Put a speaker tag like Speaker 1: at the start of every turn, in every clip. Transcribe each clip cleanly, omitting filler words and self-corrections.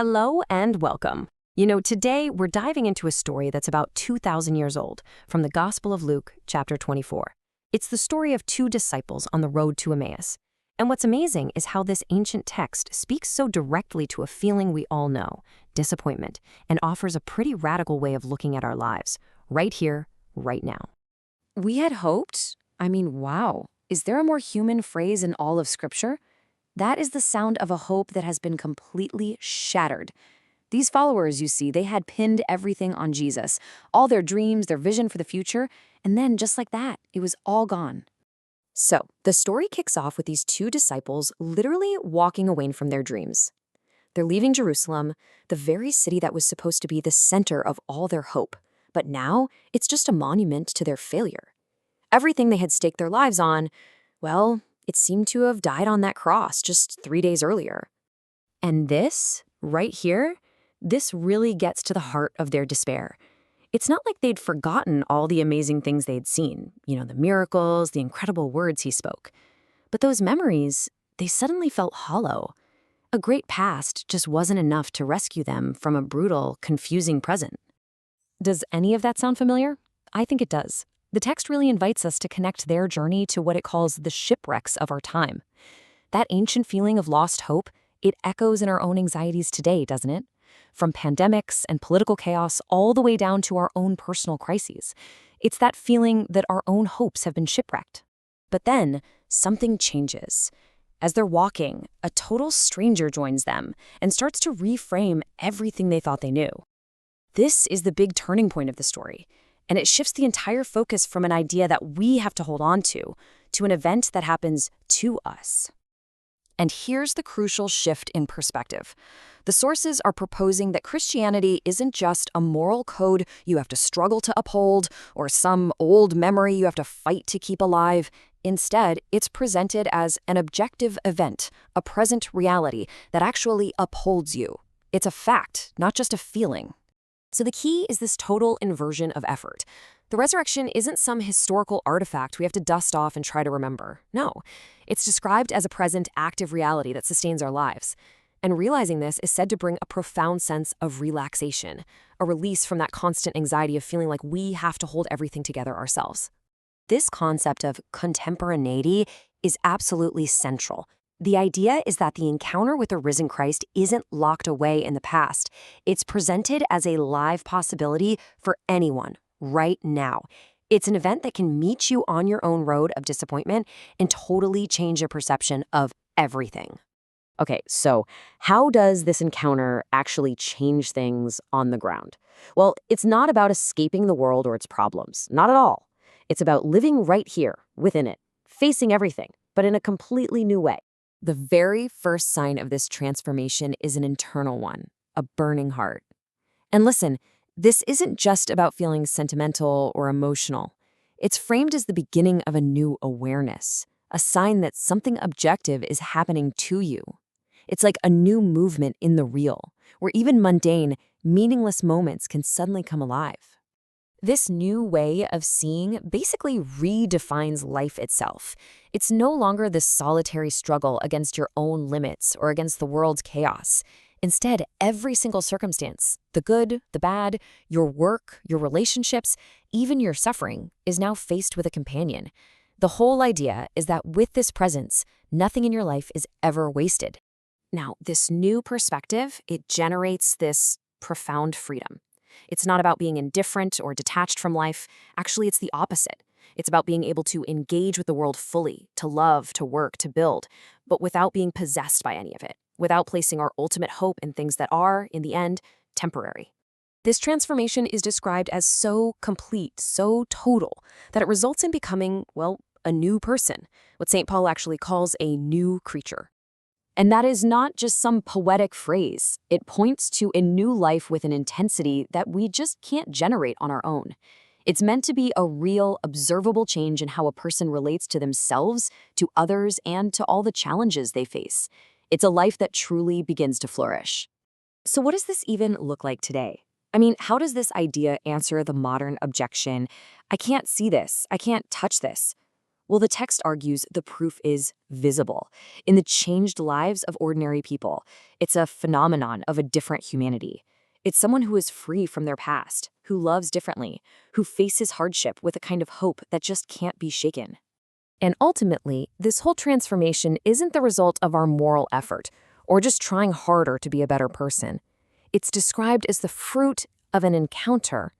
Speaker 1: Hello and welcome. Today we're diving into a story that's about 2,000 years old from the Gospel of Luke, chapter 24. It's the story of two disciples on the road to Emmaus. And what's amazing is how this ancient text speaks so directly to a feeling we all know, disappointment, and offers a pretty radical way of looking at our lives, right here, right now.
Speaker 2: We had hoped? Wow. Is there a more human phrase in all of Scripture? That is the sound of a hope that has been completely shattered. These followers, you see, they had pinned everything on Jesus, all their dreams, their vision for the future, and then just like that, it was all gone. So, the story kicks off with these two disciples literally walking away from their dreams. They're leaving Jerusalem, the very city that was supposed to be the center of all their hope, but now it's just a monument to their failure. Everything they had staked their lives on, well, it seemed to have died on that cross just 3 days earlier. And this, right here, this really gets to the heart of their despair. It's not like they'd forgotten all the amazing things they'd seen, the miracles, the incredible words he spoke. But those memories, they suddenly felt hollow. A great past just wasn't enough to rescue them from a brutal, confusing present. Does any of that sound familiar? I think it does. The text really invites us to connect their journey to what it calls the shipwrecks of our time. That ancient feeling of lost hope, it echoes in our own anxieties today, doesn't it? From pandemics and political chaos all the way down to our own personal crises. It's that feeling that our own hopes have been shipwrecked. But then, something changes. As they're walking, a total stranger joins them and starts to reframe everything they thought they knew. This is the big turning point of the story. And it shifts the entire focus from an idea that we have to hold on to an event that happens to us. And here's the crucial shift in perspective. The sources are proposing that Christianity isn't just a moral code you have to struggle to uphold or some old memory you have to fight to keep alive. Instead, it's presented as an objective event, a present reality that actually upholds you. It's a fact, not just a feeling. So the key is this total inversion of effort. The resurrection isn't some historical artifact we have to dust off and try to remember. No, it's described as a present, active reality that sustains our lives. And realizing this is said to bring a profound sense of relaxation, a release from that constant anxiety of feeling like we have to hold everything together ourselves. This concept of contemporaneity is absolutely central. The idea is that the encounter with the risen Christ isn't locked away in the past. It's presented as a live possibility for anyone, right now. It's an event that can meet you on your own road of disappointment and totally change your perception of everything. Okay, so how does this encounter actually change things on the ground? Well, it's not about escaping the world or its problems. Not at all. It's about living right here, within it, facing everything, but in a completely new way. The very first sign of this transformation is an internal one, a burning heart. And listen, this isn't just about feeling sentimental or emotional. It's framed as the beginning of a new awareness, a sign that something objective is happening to you. It's like a new movement in the real, where even mundane, meaningless moments can suddenly come alive. This new way of seeing basically redefines life itself. It's no longer this solitary struggle against your own limits or against the world's chaos. Instead, every single circumstance, the good, the bad, your work, your relationships, even your suffering, is now faced with a companion. The whole idea is that with this presence, nothing in your life is ever wasted. Now, this new perspective, it generates this profound freedom. It's not about being indifferent or detached from life. Actually, it's the opposite. It's about being able to engage with the world fully, to love, to work, to build, but without being possessed by any of it, without placing our ultimate hope in things that are, in the end, temporary. This transformation is described as so complete, so total, that it results in becoming, a new person, what St. Paul actually calls a new creature. And that is not just some poetic phrase. It points to a new life with an intensity that we just can't generate on our own. It's meant to be a real, observable change in how a person relates to themselves, to others, and to all the challenges they face. It's a life that truly begins to flourish. So what does this even look like today? How does this idea answer the modern objection, I can't see this, I can't touch this? Well, the text argues the proof is visible in the changed lives of ordinary people. It's a phenomenon of a different humanity. It's someone who is free from their past, who loves differently, who faces hardship with a kind of hope that just can't be shaken.
Speaker 1: And ultimately, this whole transformation isn't the result of our moral effort or just trying harder to be a better person. It's described as the fruit of an encounter.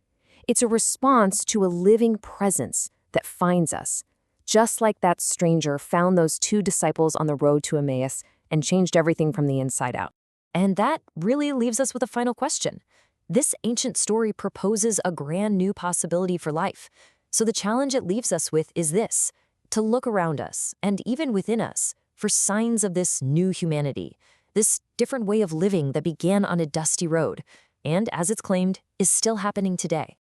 Speaker 1: It's a response to a living presence that finds us, just like that stranger found those two disciples on the road to Emmaus and changed everything from the inside out. And that really leaves us with a final question. This ancient story proposes a grand new possibility for life. So the challenge it leaves us with is this: to look around us, and even within us, for signs of this new humanity, this different way of living that began on a dusty road, and, as it's claimed, is still happening today.